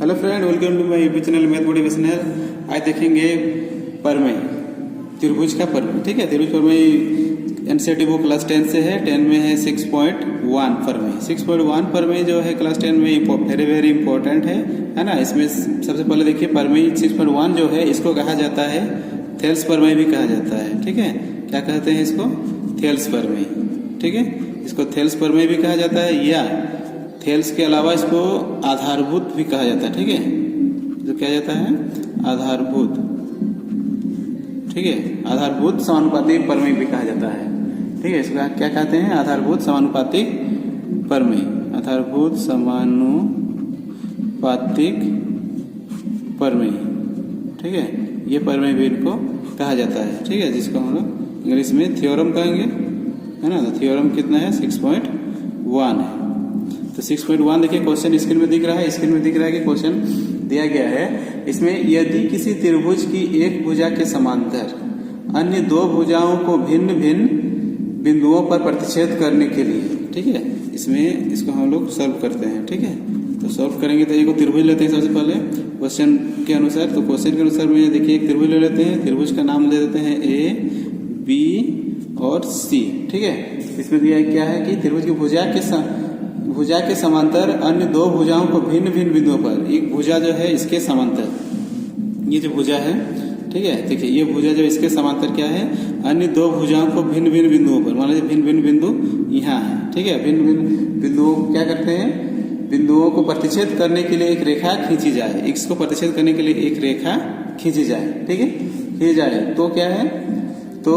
Hello friend, welcome to my YouTube channel math motivational. आज देखेंगे परमेय, त्रिभुज का परमेय। ठीक है, त्रिभुज परमेय एनसीईआरटी बुक क्लास 10 से है। 10 में है 6.1 परमेय। 6.1 परमेय जो है क्लास 10 में वेरी इंपॉर्टेंट है ना। इसमें सबसे पहले देखिए, परमेय 6.1 जो है इसको कहा जाता है थेल्स परमेय भी कहा जाता है। ठीक है, क्या कहते हैं इसको? थेल्स परमेय। ठीक है, इसको थेल्स परमेय भी कहा जाता है, या थेल्स के अलावा इसको आधारभूत भी कहा जाता है। ठीक है, जो क्या जाता है आधारभूत। ठीक है, आधारभूत समानुपाती परमेय भी कहा जाता है। ठीक है, इसका क्या कहते हैं? आधारभूत समानुपातिक परमेय। आधारभूत समानुपातिक परमेय। ठीक है, ये परमेय भी इनको कहा जाता है। ठीक है, जिसको हम लोग इंग्लिश में थ्योरम कहेंगे, है ना। तो थ्योरम कितना है? 6.1 है। तो 6.1 देखिए, क्वेश्चन स्क्रीन में दिख रहा है। स्क्रीन में दिख रहा है कि क्वेश्चन दिया गया है। इसमें यदि किसी त्रिभुज की एक भुजा के समांतर अन्य दो भुजाओं को भिन्न भिन्न बिंदुओं पर प्रतिच्छेद करने के लिए, ठीक है, इसमें इसको हम लोग सॉल्व करते हैं। ठीक है, तो सॉल्व करेंगे तो एक त्रिभुज लेते हैं सबसे पहले क्वेश्चन के अनुसार। तो क्वेश्चन के अनुसार में देखिए एक त्रिभुज ले लेते हैं। त्रिभुज का नाम दे देते हैं ए, बी और सी। ठीक है, इसमें दिया क्या है कि त्रिभुज की भुजा के समांतर अन्य दो भुजाओं को भिन्न भिन्न बिंदुओं पर, एक भुजा जो है इसके समांतर, ये जो भुजा है, ठीक है, देखिए ये भुजा जो इसके समांतर क्या है, अन्य दो भुजाओं को भिन्न भिन्न बिंदुओं पर, मान लीजिए भिन्न भिन्न बिंदु यहाँ है। ठीक है, भिन्न भिन्न बिंदुओं को क्या करते हैं? बिंदुओं को प्रतिच्छेद करने के लिए एक रेखा खींची जाए। इसको प्रतिच्छेद करने के लिए एक रेखा खींची जाए। ठीक है, खींची जाए तो क्या है, तो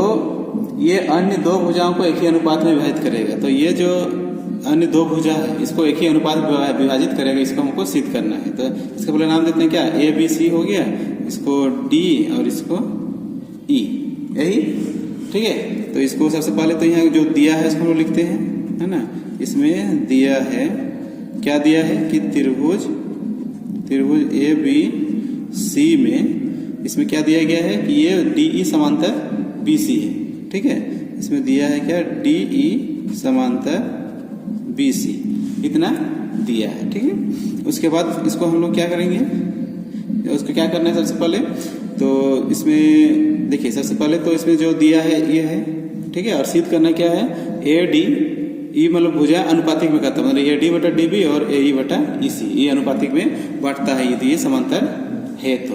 ये अन्य दो भुजाओं को एक ही अनुपात में विभाजित करेगा। तो ये जो अन्य दो भुजा है इसको एक ही अनुपात विभाजित करेगा। इसको हमको सिद्ध करना है। तो इसका पहले नाम देते हैं क्या? ए बी सी हो गया, इसको डी और इसको ई, यही। ठीक है, तो इसको सबसे पहले तो यहाँ जो दिया है इसको हम लिखते हैं, है ना। इसमें दिया है, क्या दिया है कि त्रिभुज ए बी सी में इसमें क्या दिया गया है कि ये डी ई समांतर बी सी है। ठीक है, इसमें दिया है क्या? डी ई समांतर बी सी, इतना दिया है। ठीक है, उसके बाद इसको हम लोग क्या करेंगे? उसको क्या करना है सबसे पहले? तो इसमें देखिए सबसे पहले तो इसमें जो दिया है ये है। ठीक है, और सिद्ध करना क्या है? ए डी ई मतलब भुजा अनुपातिक में करता है, मतलब ए डी बटा डी बी और ए ई बटा ई सी, ये अनुपातिक में बांटता है यदि ये समांतर है तो।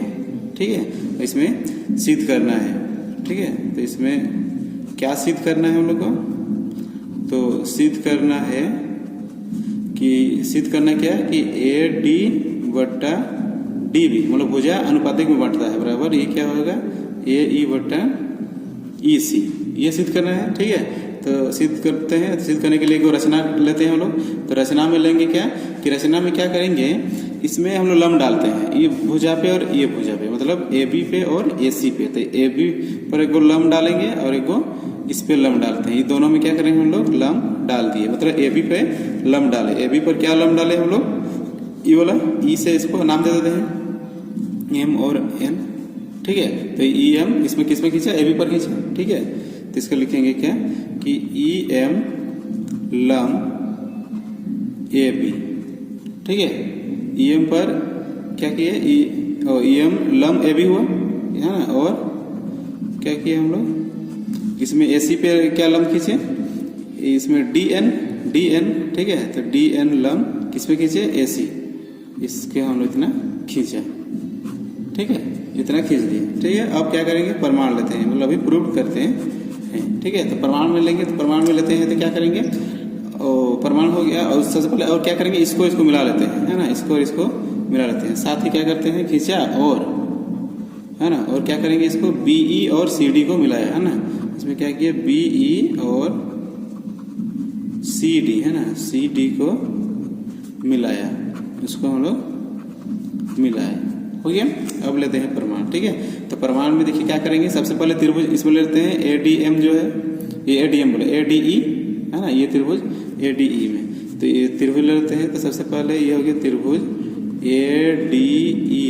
ठीक है, तो इसमें सिद्ध करना है। ठीक है, तो इसमें क्या सिद्ध करना है हम लोग को? तो सिद्ध करना है कि क्या है कि ए डी बटा डी बी मतलब भुजा अनुपातिक में बांटता है बराबर, ये क्या होगा? ए ई बटा ई सी, ये सिद्ध करना है। ठीक है, तो सिद्ध करते हैं। सिद्ध करने के लिए एक रचना लेते हैं हम लोग। तो रचना में लेंगे क्या कि रचना में क्या करेंगे, इसमें हम लोग लम्ब डालते हैं, ये भुजा पे और ये भुजा पे, मतलब ए बी पे और ए सी पे। तो ए बी पर एक लम्ब डालेंगे और एक इस पे लम्ब डालते हैं। ये दोनों में क्या करेंगे हम लोग? लम्ब डाल दिए, मतलब ए बी पे लम्ब डाले। ए बी पर क्या लम्ब डाले हम लोग? ई वाला, ई से इसको नाम दे देते हैं एम और एन। ठीक है, तो ई एम इसमें किस में खींचा? ए बी पर खींचा। ठीक है, तो इसको लिखेंगे क्या कि E M lump A B. ठीक है, ई एम पर क्या किए? E M lump A B हुआ, है ना। और क्या किए हम लोग? इसमें ए सी पे क्या लम्ब खींचे? इसमें डी एन। ठीक है, तो डी एन लम्ब किस पे खींचे? ए सी, इसके हम लोग इतना खींचा। ठीक है, इतना खींच दिए। ठीक है, अब क्या करेंगे? प्रमाण लेते हैं, मतलब अभी प्रूव करते हैं। ठीक है, तो प्रमाण में लेंगे, तो प्रमाण में लेते हैं तो क्या करेंगे? और प्रमाण हो गया, और सबसे पहले और क्या करेंगे? इसको मिला लेते हैं, है ना। इसको और इसको मिला लेते हैं। साथ ही क्या करते हैं? खींचा और, है ना, और क्या करेंगे? इसको बी ई और सी डी को मिलाया, है ना। इसमें क्या किया? बी ई और सी डी, है ना, सी डी को मिलाया, इसको हम लोग मिलाए, हो गया। अब लेते हैं प्रमाण। ठीक है, तो प्रमाण में देखिए क्या करेंगे? सबसे पहले त्रिभुज इसमें लेते हैं ए डी एम जो है, ये ए डी एम बोले, ए डी ई, है ना, ये त्रिभुज ए डी ई में। तो ये त्रिभुज लेते हैं। तो सबसे पहले ये हो गया त्रिभुज ए डी ई,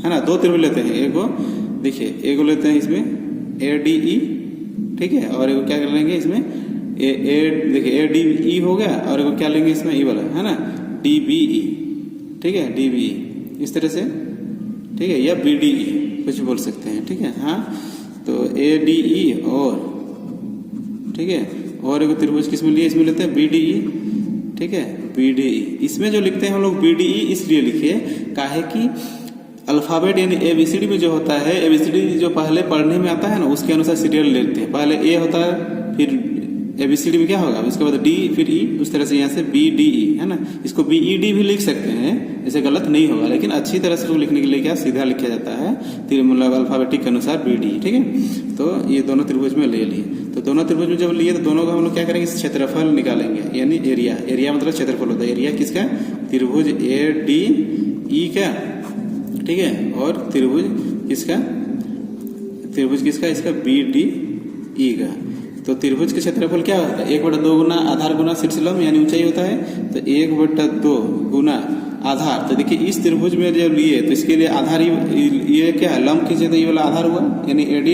है ना। दो त्रिभुज लेते हैं, एक देखिए एक लेते हैं इसमें ए डी ई, ठीक है, और एक क्या कर लेंगे इसमें देखिए ए डी ई हो गया, और एक क्या लेंगे इसमें ई वाला, है ना, डी बी ई। ठीक है, डी बी ई, इस तरह से, ठीक है, या BDE कुछ बोल सकते हैं, ठीक है। हाँ, तो ADE और, ठीक है, और एक त्रिभुज किसमें लिए, इसमें लेते हैं BDE, ठीक है, BDE। इसमें जो लिखते हैं हम लोग BDE इसलिए लिखे काहे कि अल्फ़ाबेट यानी ABCD में जो होता है, ABCD जो पहले पढ़ने में आता है ना, उसके अनुसार सीरियल लेते हैं। पहले A होता है, फिर ABCD में क्या होगा, उसके बाद D, फिर E, उस तरह से यहाँ से BDE, है ना। इसको BED भी लिख सकते हैं, ऐसे गलत नहीं होगा, लेकिन अच्छी तरह से लिखने के लिए क्या सीधा लिखा जाता है, मतलब अल्फ़ाबेटिक के अनुसार BDE, ठीक है। तो ये दोनों त्रिभुज में ले लिए, तो दोनों त्रिभुज में जब लिए तो दोनों का हम लोग क्या करेंगे, क्षेत्रफल निकालेंगे, यानी एरिया। एरिया मतलब क्षेत्रफल होता है। एरिया किसका, त्रिभुज ADE का, ठीक है, और त्रिभुज किसका, इसका BDE का। तो त्रिभुज के क्षेत्रफल क्या होता है, 1/2 गुना आधार गुना शीर्ष लंब यानी ऊंचाई होता है, तो 1/2 गुना आधार। तो देखिए इस त्रिभुज में जब लिए तो इसके लिए आधार ये क्या है, लंब खींचे तो ये वाला आधार हुआ, यानी AD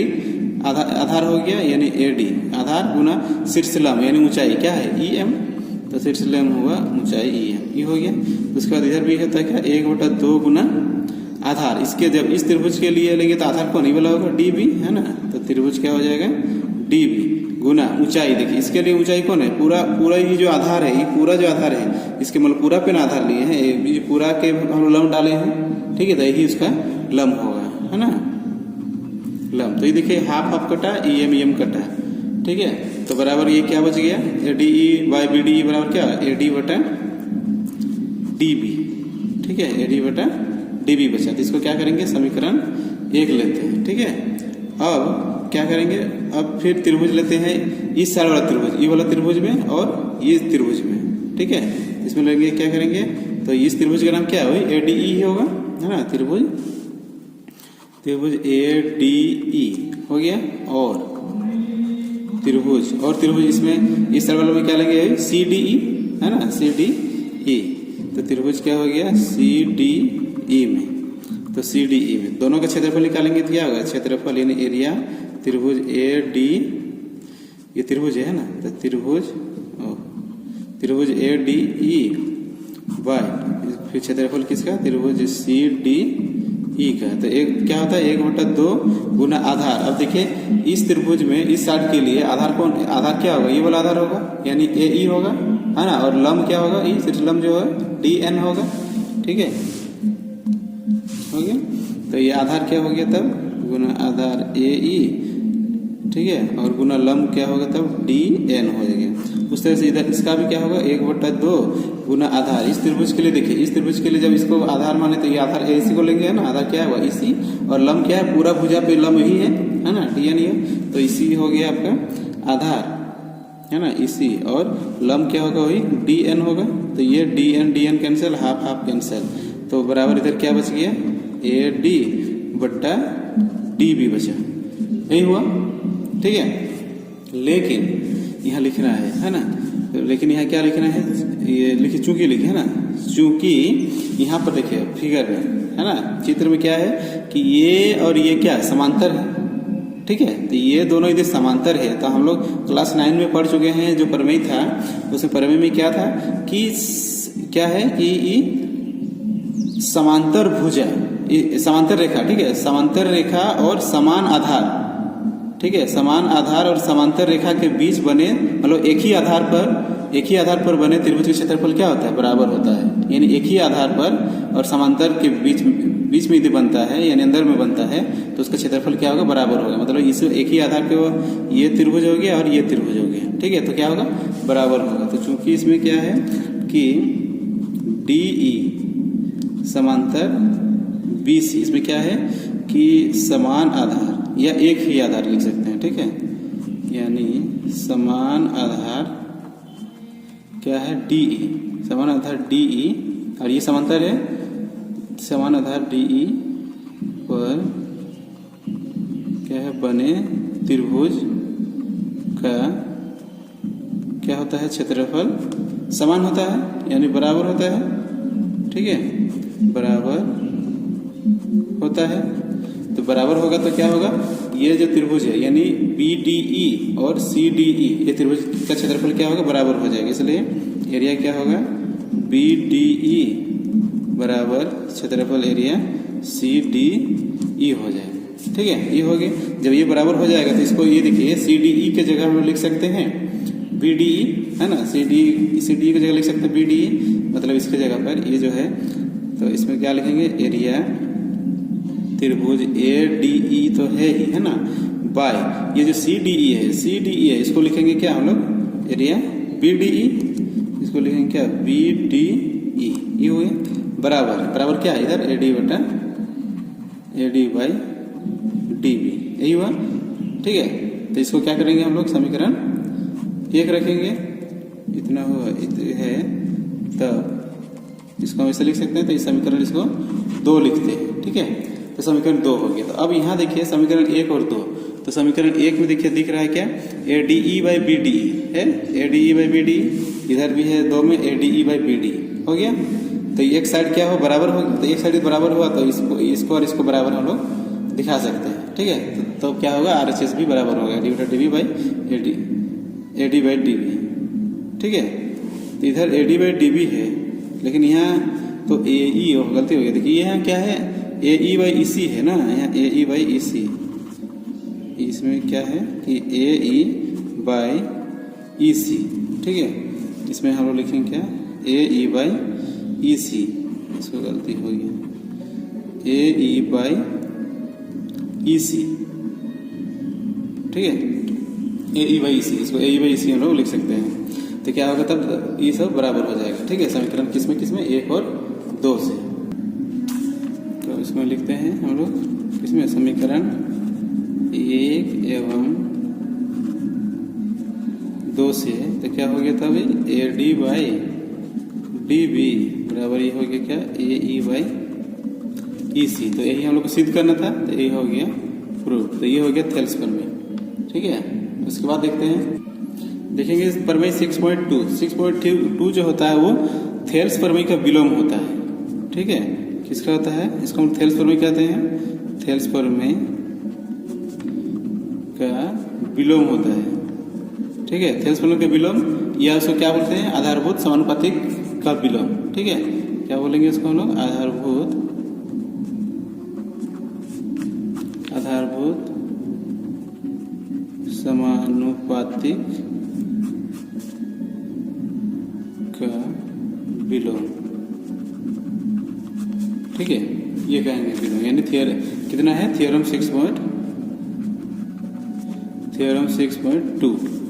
आधार हो गया, यानी AD आधार गुना शीर्ष लंब यानी ऊंचाई क्या है, EM। तो शीर्ष लंब हुआ ऊंचाई EM, ये हो गया। उसके बाद इधर भी होता है क्या, 1/2 गुना आधार। इसके जब इस त्रिभुज के लिए लेंगे तो आधार कौन, ये वाला होगा DB, है ना। तो त्रिभुज क्या हो जाएगा, DB गुना ऊंचाई। देखिए इसके लिए ऊंचाई कौन है, पूरा ये जो आधार है, ये पूरा जो आधार है, इसके मतलब पूरा पे आधार लिए हैं, ये पूरा के हम लंब डाले हैं, ठीक है, तो यही उसका लंब होगा, है ना, लंब। तो ये देखिए हाफ हाफ कटा, EM कटा, ठीक है। तो बराबर ये क्या बच गया, ADE बाई BDE बराबर क्या, AD बटा DB, ठीक है, AD बटा DB बचा। तो इसको क्या करेंगे, समीकरण 1 लेते हैं, ठीक है। अब क्या करेंगे, अब फिर त्रिभुज लेते हैं, इस साइड वाला त्रिभुज, ये वाला त्रिभुज में और ये त्रिभुज में, ठीक है। इसमें लेंगे, क्या करेंगे, तो इस त्रिभुज का नाम क्या है, ADE ही होगा, है ना। त्रिभुज ADE हो गया, और त्रिभुज इसमें इस साइड वाले में क्या लेंगे, CDE, है ना, CDE। तो त्रिभुज क्या हो गया, CDE में, तो CDE में दोनों का क्षेत्रफल निकालेंगे तो क्या होगा, क्षेत्रफल यानी एरिया, त्रिभुज AD, ये त्रिभुज है ना, तो त्रिभुज ADE बाय फिर क्षेत्रफल किसका, त्रिभुज CDE का। तो एक क्या होता है, 1/2 गुना आधार। अब देखिए इस त्रिभुज में इस साइड के लिए आधार कौन, आधार क्या होगा, ये वाला आधार होगा, यानी AE होगा, है ना, और लंब क्या होगा, E शीर्ष लंब जो है DN होगा, ठीक है, हो गया। तो ये आधार क्या हो गया तब, गुना आधार AE, ठीक है, और गुना लंब क्या होगा तब DN हो जाएगा। उस तरह से इधर इसका भी क्या होगा, 1/2 गुना आधार। इस त्रिभुज के लिए देखिए, इस त्रिभुज के लिए जब इसको आधार माने तो ये आधार AC को लेंगे, है ना, आधार क्या हुआ EC, और लंब क्या है, पूरा भुजा पे लंब ही है ना, DN ही है। तो EC हो गया आपका आधार, है ना, EC, और लंब क्या होगा, वही DN होगा। तो ये DN cancel, half half cancel, तो बराबर इधर क्या बच गया, AD बट्टा DB बचा, यही हुआ, ठीक है। लेकिन यहाँ लिखना है ना, तो लेकिन यहाँ क्या लिखना है, ये लिखिए, चूंकि लिखे, है ना, चूंकि यहाँ पर देखिए फिगर में, है ना, चित्र में क्या है कि ये और ये क्या समांतर है, ठीक है। तो ये दोनों यदि समांतर है तो हम लोग क्लास 9 में पढ़ चुके हैं, जो प्रमेय था उसमें प्रमेय में क्या था कि क्या है कि समांतर भुजा, समांतर रेखा, ठीक है, समांतर रेखा और समान आधार, ठीक है, समान आधार और समांतर रेखा के बीच बने, मतलब एक ही आधार पर बने त्रिभुज का क्षेत्रफल क्या होता है, बराबर होता है। यानी एक ही आधार पर और समांतर के बीच में यदि बनता है, यानी अंदर में बनता है, तो उसका क्षेत्रफल क्या होगा, बराबर होगा। मतलब इस एक ही आधार के ये त्रिभुज हो गया और ये त्रिभुज हो गया, ठीक है, तो क्या होगा, बराबर होगा। तो चूंकि इसमें क्या है कि DE समांतर BC, इसमें क्या है कि समान आधार या एक ही आधार लिख सकते हैं, ठीक है, यानी समान आधार क्या है, DE, समान आधार DE, और ये समांतर है, समान आधार DE पर क्या है, बने त्रिभुज का क्या होता है, क्षेत्रफल समान होता है, यानी बराबर होता है, ठीक है, बराबर होता है। तो बराबर होगा तो क्या होगा, ये जो त्रिभुज है यानी BDE और CDE, ये त्रिभुज का क्षेत्रफल क्या होगा, बराबर हो जाएगा। इसलिए एरिया क्या होगा, BDE बराबर क्षेत्रफल एरिया CDE हो जाएगा। ठीक है, ये हो गया। जब ये बराबर हो जाएगा तो इसको ये देखिए CDE के जगह हम लिख सकते हैं BDE, है ना। CDE की जगह लिख सकते हैं BDE, मतलब इसके जगह पर ये जो है तो इसमें क्या लिखेंगे, एरिया त्रिभुज ADE तो है ही, है ना, बाय ये जो CDE है इसको लिखेंगे क्या हम लोग, एरिया BDE, इसको लिखेंगे क्या BDE। ये हो गया बराबर क्या है इधर AD बाई DB, यही हुआ। ठीक है, तो इसको क्या करेंगे हम लोग, समीकरण 1 रखेंगे, इतना हुआ है, तब इसको हम ऐसे लिख सकते हैं। तो इस समीकरण इसको 2 लिखते हैं। ठीक है, तो समीकरण 2 हो गया। तो अब यहाँ देखिए समीकरण 1 और 2, तो समीकरण 1 में देखिए दिख रहा है क्या, ADE बाई BDE है, ADE बाई BDE, इधर भी है 2 में ADE बाई BDE हो गया। तो एक साइड क्या हो, बराबर हो, तो एक साइड बराबर हुआ तो इसको और इसको बराबर हम लोग दिखा सकते हैं। ठीक है, तो क्या होगा, RHS भी बराबर होगा DB by AD by DB। ठीक है, तो इधर AD बाई DB है, लेकिन यहाँ तो AE हो, गलती हो गई। देखिए यहाँ क्या है, AE बाई EC है ना, यहाँ AE बाई EC, इसमें क्या है कि AE बाई EC। ठीक है, इसमें हम लोग लिखेंगे क्या, AE बाई EC, इसको गलती हो गई, AE बाई EC। ठीक है, AE बाई EC, इसको AE बाई EC हम लोग लिख सकते हैं। तो क्या होगा, तब ये सब बराबर हो जाएगा। ठीक है, समीकरण किसमें 1 और 2 से। तो इसमें लिखते हैं हम लोग किसमें, समीकरण 1 एवं 2 से। तो क्या हो गया तब, AD बाई DB बराबर ये हो गया क्या, AE बाई EC। तो यही हम लोग को सिद्ध करना था, तो यही हो गया प्रूफ। तो ये हो गया थेल्स प्रमेय। ठीक है, उसके बाद देखते हैं, देखेंगे प्रमेय 6.2 जो होता है वो थेल्स प्रमेय का विलोम होता है। ठीक है, किसका होता है, इसको हम थेल्स प्रमेय कहते हैं, थेल्स प्रमेय का विलोम होता है। ठीक है, थेल्स प्रमेय का विलोम, या उसको क्या बोलते हैं, आधारभूत समानुपातिक का विलोम। ठीक है, क्या बोलेंगे इसको हम लोग, आधारभूत समानुपातिक का विलोम। ठीक है, ये कहेंगे विलोम, यानी कितना है, थ्योरम 6.2।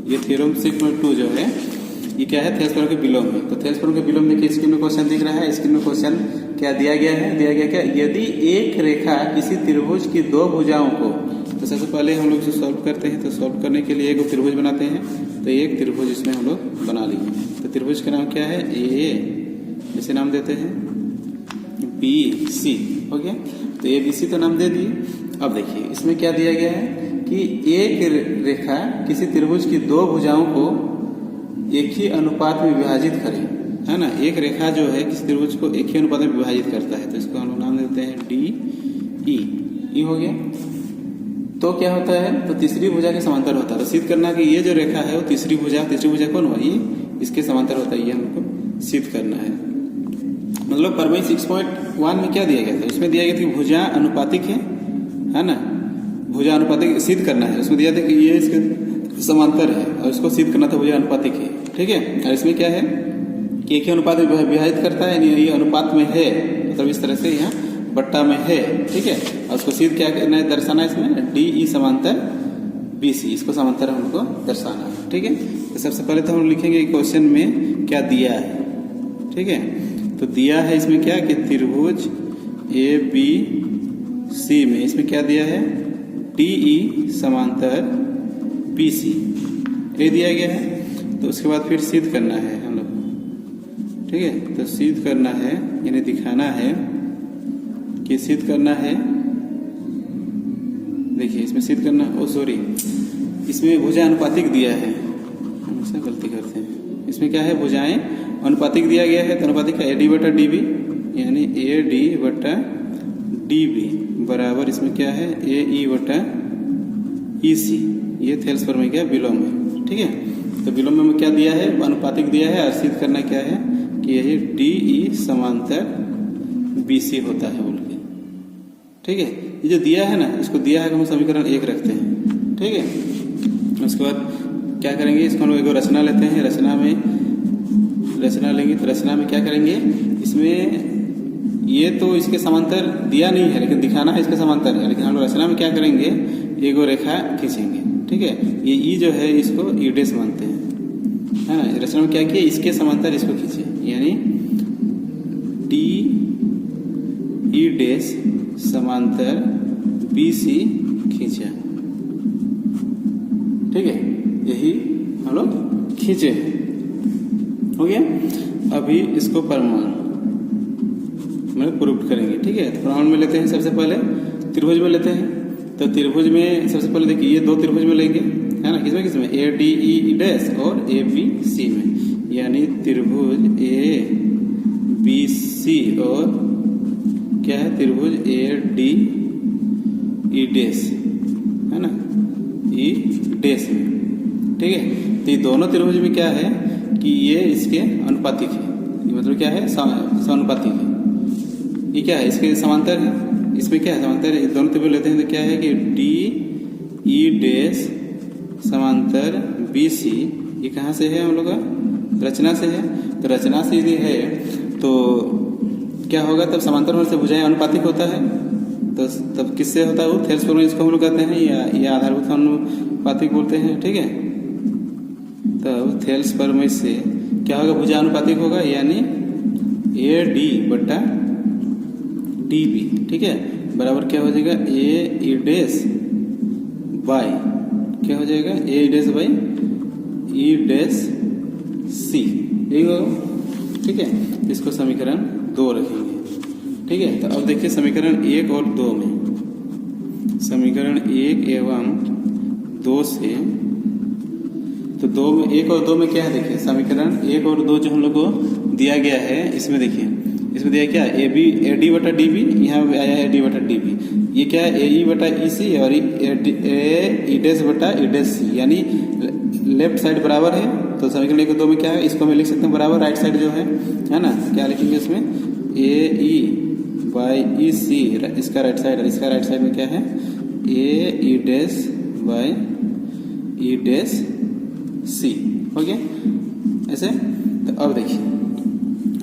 ये थ्योरम 6.2 जो है ये क्या है, थेल्स प्रमेय के विलोम है। तो थेल्स प्रमेय के विलोम देखिए, स्क्रीन में क्वेश्चन दिख रहा है। स्क्रीन में क्वेश्चन क्या दिया गया है, क्या, यदि एक रेखा किसी त्रिभुज की 2 भुजाओं को, तो सबसे पहले हम लोग इसे सॉल्व करते हैं। तो सॉल्व करने के लिए एक त्रिभुज बनाते हैं। तो एक त्रिभुज इसमें हम लोग बना लिए। तो त्रिभुज का नाम क्या है, A, इसे नाम देते हैं BC, हो गया। तो ABC तो नाम दे दिए। अब देखिए इसमें क्या दिया गया है कि एक रेखा किसी त्रिभुज की 2 भुजाओं को एक ही अनुपात में विभाजित करे, है ना। एक रेखा जो है किसी त्रिभुज को एक ही अनुपात में विभाजित करता है, तो इसको हम लोग नाम देते हैं DE। ये हो गया। तो क्या होता है, तो तीसरी भुजा के समांतर होता है। तो सिद्ध करना कि ये जो रेखा है वो तीसरी भुजा कौन हुआ, ये इसके समांतर होता है। ये हमको सिद्ध करना है। मतलब प्रमेय 6.1 में क्या दिया गया था, उसमें दिया गया था कि भुजा अनुपातिक है ना, भुजा अनुपातिक सिद्ध करना है। उसमें दिया था कि ये इसके समांतर है और इसको सिद्ध करना था भुजा अनुपातिक है। ठीक है, और इसमें क्या है कि एक ही अनुपात में विभाजित करता है, ये अनुपात में है, मतलब इस तरह से यहाँ बट्टा में है। ठीक है, और उसको सिद्ध क्या करना है, दर्शाना है। इसमें DE समांतर BC, इसको समांतर हमको दर्शाना है। ठीक है, तो सबसे पहले तो हम लिखेंगे क्वेश्चन में क्या दिया है। ठीक है, तो दिया है इसमें क्या कि त्रिभुज ABC में इसमें क्या दिया है, DE समांतर BC, ये दिया गया है। तो उसके बाद फिर सिद्ध करना है हम लोग। ठीक है, तो सिद्ध करना है यानी दिखाना है कि सिद्ध करना है। देखिए इसमें सिद्ध करना, इसमें भुजा अनुपातिक दिया है, हम इससे गलती करते हैं। इसमें क्या है, भुजाएं अनुपातिक दिया गया है। तो अनुपातिक का AD बटा DB, यानी AD बटा DB बराबर इसमें क्या है, AE बटा EC। ये थेल्स प्रमेय का विलोम है। ठीक है, तो विलोम में क्या दिया है, अनुपातिक दिया है। और सिद्ध करना क्या है कि यही DE समांतर BC होता है बोल के। ठीक है, ये जो दिया है ना, इसको दिया है कि हम समीकरण 1 रखते हैं। ठीक है, उसके बाद क्या करेंगे, इसको हम लोग एक रचना लेते हैं। रचना लेंगे तो रचना में क्या करेंगे, इसमें ये तो इसके समांतर दिया नहीं है लेकिन दिखाना है इसके समांतर है, लेकिन हम लोग रचना में क्या करेंगे, एक रेखा खींचेंगे। ठीक है, ये ई जो है इसको ई डैश मानते हैं, है ना। रचना में क्या किया, इसके समांतर इसको खींचे, यानी डी ई डैश समांतर BC खींचा। ठीक है, यही हम लोग खींचे। हो गया। अभी इसको परमाणु मतलब प्रूफ करेंगे। ठीक है, तो परमाणु में लेते हैं सबसे पहले, त्रिभुज में लेते हैं। तो त्रिभुज में सबसे पहले देखिए, ये 2 त्रिभुज में लेंगे, है ना। किसमें ADE डैश और ABC में, यानी त्रिभुज ABC और क्या है, त्रिभुज ADE डैश, है ना, E डैश में। ठीक है, तो ये दोनों त्रिभुज में क्या है कि ये इसके अनुपातिक है, मतलब क्या है, समानुपातिक है। ये क्या है, इसके समांतर है। इसमें क्या है, समांतर है। दोनों त्रिभुज लेते हैं तो क्या है कि DE डैश समांतर BC, ये कहाँ से है हम लोग का, रचना से है। तो रचना से यदि है तो क्या होगा, तब समांतर होने से भुजाएं अनुपातिक होता है। तो तब किससे होता है, वो थेल्स फॉर्मूला इसको हम लोग कहते हैं, या आधारभूत अनुपातिक बोलते हैं। ठीक है, तब थेल्स फॉर्मूला से क्या होगा, भुजा अनुपातिक होगा, यानी AD बटा DB। ठीक है, बराबर क्या हो जाएगा, AE डैश बाई क्या हो जाएगा, AE dash by E dash C, यही होगा। ठीक है, इसको समीकरण 2 रखेंगे। ठीक है, तो अब देखिए समीकरण 1 और 2 में, समीकरण 1 एवं 2 से, तो 2 में, 1 और 2 में क्या है, देखिए समीकरण 1 और 2 जो हम लोग को दिया गया है, इसमें देखिए, इसमें दिया क्या, AD बटा DB, यहाँ पे आया है AD बटा DB। ये क्या है, AE बटा EC और E डैश बटा E डैश C, यानी लेफ्ट साइड बराबर है। तो समीकरण 1 और 2 में क्या है, इसको मैं लिख सकता हूँ बराबर, राइट साइड जो है ना, क्या लिखेंगे इसमें, AE बाई EC, इसका राइट साइड, और इसका राइट साइड में क्या है, AE dash by E dash C। हो गया ऐसे। तो अब देखिए,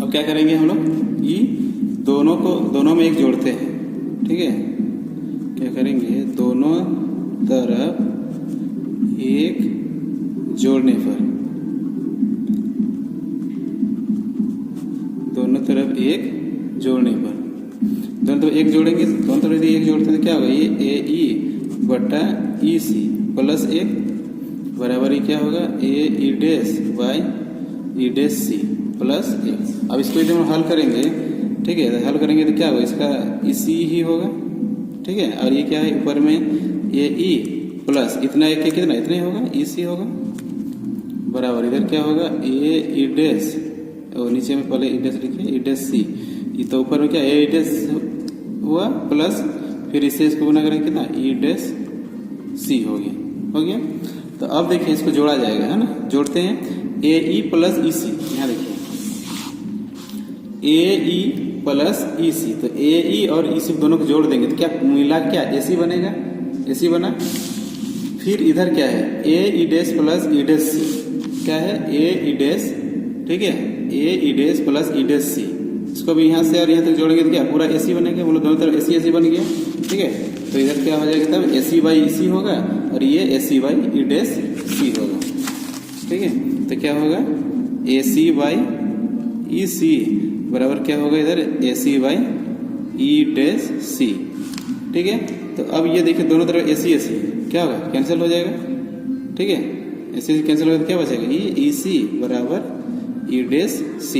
अब क्या करेंगे हम लोग, ये दोनों में एक जोड़ते हैं। ठीक है, क्या करेंगे, दोनों तरफ एक जोड़ने पर, दोनों तरफ एक जोड़ने पर, दोनों तरफ एक जोड़ेंगे, दोनों तरफ यदि एक जोड़ते हैं तो क्या होगा, ये AE बटा EC प्लस 1 बराबर ही क्या होगा, AE dash by E dash C plus 1। अब इसको यदि हम हल करेंगे, ठीक है, तो हल करेंगे तो क्या होगा, इसका EC ही होगा। ठीक है, और ये क्या है, ऊपर में AE प्लस इतना एक कितना, इतना ही होगा, EC होगा, बराबर इधर क्या होगा, AE डैश, और नीचे में पहले E डैश लिखिए, E डैश C। ये तो ऊपर में क्या, AE डैश हुआ प्लस फिर इससे इसको गुना करेंगे कितना, E डैश C हो गया। तो अब देखिए इसको जोड़ा जाएगा, है ना, जोड़ते हैं, AE प्लस EC, यहाँ देखिए AE प्लस EC, तो AE और EC दोनों को जोड़ देंगे तो क्या मिला, क्या AC बनेगा, AC बना। फिर इधर क्या है, AE dash plus E dash C, क्या है, AE डैश, ठीक है, AE dash plus E dash C। इसको भी यहाँ से और यहाँ तक जोड़ेंगे तो क्या पूरा AC बनेगा, बोलो दोनों तरफ AC बन गया। ठीक है, तो इधर क्या हो जाएगा, तब AC बाई EC होगा और ये AC by E dash C होगा। ठीक है, तो क्या होगा, AC बाई EC बराबर क्या होगा, इधर AC by E dash C। ठीक है, तो अब ये देखिए दोनों तरफ AC क्या होगा, कैंसिल हो जाएगा। ठीक है, AC कैंसिल होगा तो क्या बचेगा, ये EC बराबर E डैश C।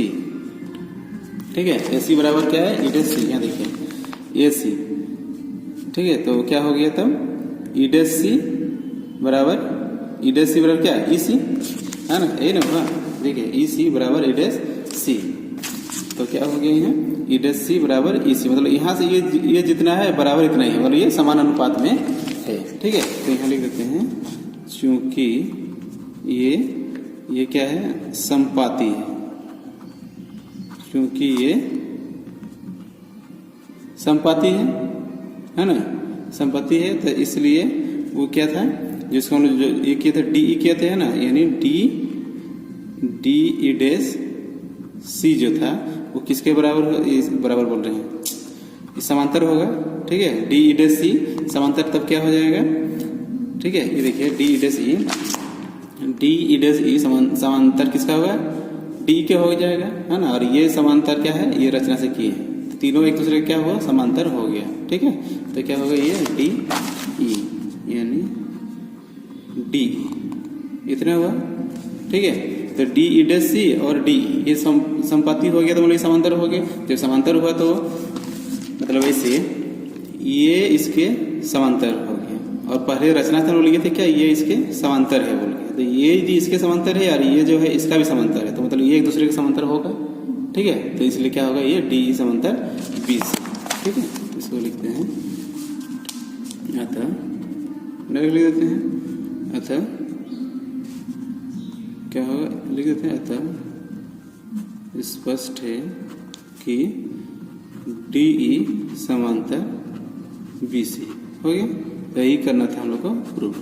ठीक है, AC बराबर क्या है, E डैश C, यहाँ देखिए AC। ठीक है, तो क्या हो गया तब, E डैश C बराबर E डैश C बराबर क्या, EC, है ना, यही ना, हाँ देखिए EC बराबर E डैश C। तो क्या हो गया यहाँ, E डैश C बराबर EC, मतलब यहाँ से ये जितना है बराबर इतना ही है, मतलब ये समान अनुपात में है। ठीक है, तो यहाँ लिख देते हैं, चूंकि ये क्या है, समपाती है, क्योंकि ये संपाती है ना, संपाती है, तो इसलिए वो क्या था जिसको हम लोग जो ये किए थे डी ई किए थे ना, यानी डी ई डैश सी जो था वो किसके बराबर बराबर बोल रहे हैं, समांतर होगा। ठीक है, डी ई डैश सी समांतर तब क्या हो जाएगा, ठीक है, ये देखिए डी ई डैश ई समांतर किसका होगा, डी के हो जाएगा, है ना। और ये समांतर क्या है, ये रचना से किए हैं, तो तीनों एक दूसरे का क्या हुआ, समांतर हो गया। ठीक है, तो क्या होगा ये डी ई यानी डी इतना हुआ। ठीक है, तो डी ई डैश सी और डी ये संपाती हो गया, तो मतलब ये समांतर हो गया। जब समांतर हुआ तो मतलब ऐसे ये इसके समांतर हो गया, और पहले रचना स्थान बोल गए थे क्या, ये इसके समांतर है बोल गए, तो ये भी इसके समांतर है और ये जो है इसका भी समांतर है, तो मतलब ये एक दूसरे के समांतर होगा। ठीक है, तो इसलिए क्या होगा, ये डी समांतर बी से। ठीक है, इसको लिखते हैं अतः, लिख देते हैं अतः क्या होगा, लिख देते हैं अतः स्पष्ट है कि डी ई समांतर बी सी हो गया। यही करना था हम लोग को प्रूफ।